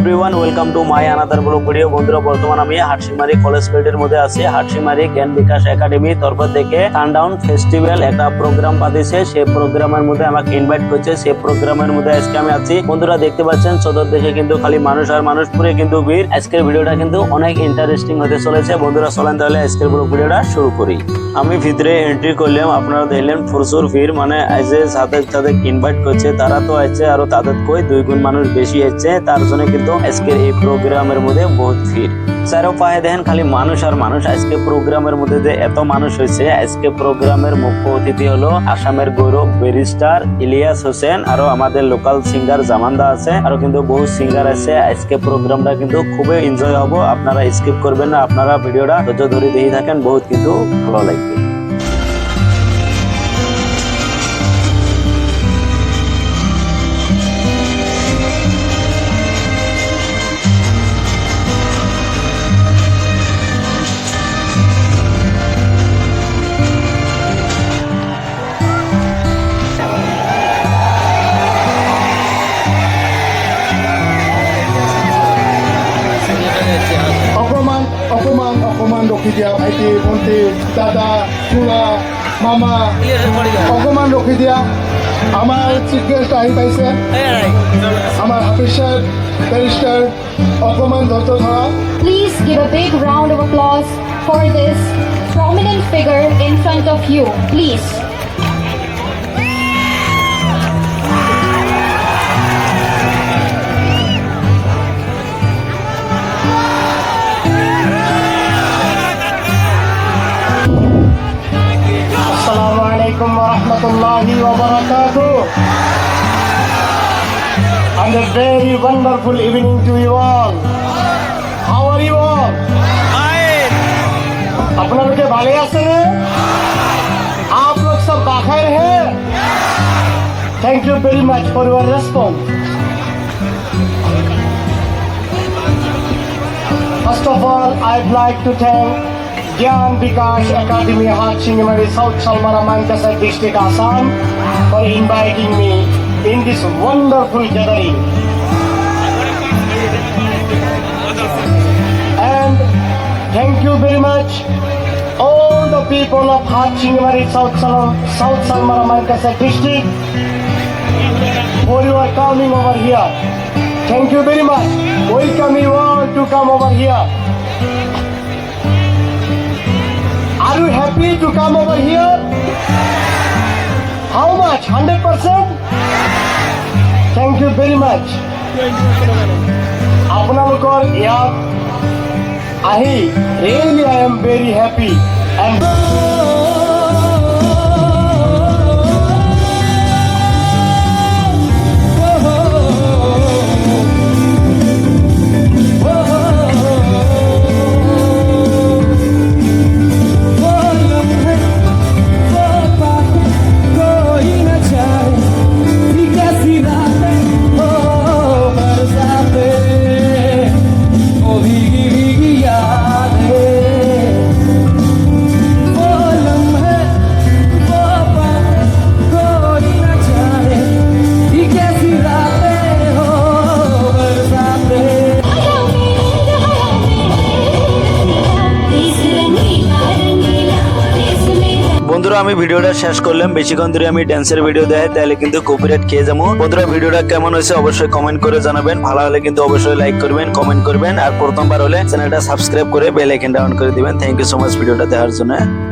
Everyone, welcome to my another blog video. বন্ধুরা, বর্তমান আমি হাটশিমারি কলেজ ফিল্ডের মধ্যে আছি। হাটশিমারি জ্ঞান বিকাশ একাডেমি তরফ থেকে সানডাউন ফেস্টিভ্যাল একটা প্রোগ্রাম পাঠিয়েছে। সেই প্রোগ্রামের মধ্যে আমাকে ইনভাইট করছে। সেই প্রোগ্রামের মধ্যে আজকে আমি আছি। বন্ধুরা দেখতে পাচ্ছেন চতুর্দিকে কিন্তু খালি মানুষ আর মানুষ, পুরো কিন্তু ভিড়। আজকের ভিডিওটা কিন্তু অনেক ইন্টারেস্টিং হতে চলেছে। বন্ধুরা চলেন তাহলে আজকের ব্লগ ভিডিওটা শুরু করি। আমি ভিতরে এন্ট্রি করলাম, আপনারা দেখলেন প্রচুর ভিড়। মানে যে যাদের ইনভাইট করছে তারা তো আছে, আর তাদের কই 2 গুণ মানুষ বেশি আছে। তার জন্য কিন্তু আজকের এই প্রোগ্রামের মধ্যে বহুত ভিড়। চারপাশে দেখেন খালি মানুষ আর মানুষ। আজকে প্রোগ্রামের মধ্যে যে এত মানুষ হয়েছে, আজকে প্রোগ্রামের মুখ্য অতিথি হলো আসামের গৌরব ব্যারিস্টার ইলিয়াস হোসেন, আরো আমাদের লোকাল সিঙ্গার জামানদা আছে, আরো কিন্তু বহু সিঙ্গার আছে। আজকে প্রোগ্রামটা কিন্তু খুবই এনজয় হবো, আপনারা স্কিপ করবেন না। আপনারা ভিডিওটা ধৈর্য ধরে দেখে থাকেন, বহুত কিন্তু ভালো লাগবে। অকমান ৰখি দিয়া ভাইটি ভণ্টি দাদা খুৰা মামা, অকমান ৰখি দিয়া। আমাৰ চিফ গেষ্ট আহি পাইছে, আমাৰ হাফিজ সাহেব বেৰিষ্টাৰ। অকমান ধৈৰ্য ধৰা। Please give a big round of applause for this prominent figure in front of you, please. Assalamu alaikum wa rahmatullahi wa barakatuh. And a very wonderful evening to you all. How are you all? अपना लोग के भाले आसे हैं? आप लोग सब बाखैर हैं? Thank you very much for your response. First of all, I'd like to thank Gyan Bikash Academy Hattshimari, South Salmara, Manchester District, Assam for inviting me in this wonderful gathering. And thank you very much all the people of Hattshimari, South Salmara, Manchester District for your coming over here. Thank you very much. Welcome you all to come over here. Are you happy to come over here? How much? 100%? Thank you very much. আপোনালোকৰ ইয়াত আহি really I am very happy and বন্ধুরা আমি ভিডিওটা শেষ করলাম। বেশিক্ষণ ধরে আমি ড্যান্সের ভিডিও দেখাই তাহলে কিন্তু কপিরাইট খেয়ে যাবো। বন্ধুরা ভিডিওটা কেমন হয়েছে অবশ্যই কমেন্ট করে জানাবেন। ভালো হলে কিন্তু অবশ্যই লাইক করবেন, কমেন্ট করবেন, আর প্রথমবার হলে চ্যানেলটা সাবস্ক্রাইব করে বেল আইকনটা অন করে দিবেন। থ্যাংক ইউ সো মাচ ভিডিওটা দেখার জন্য।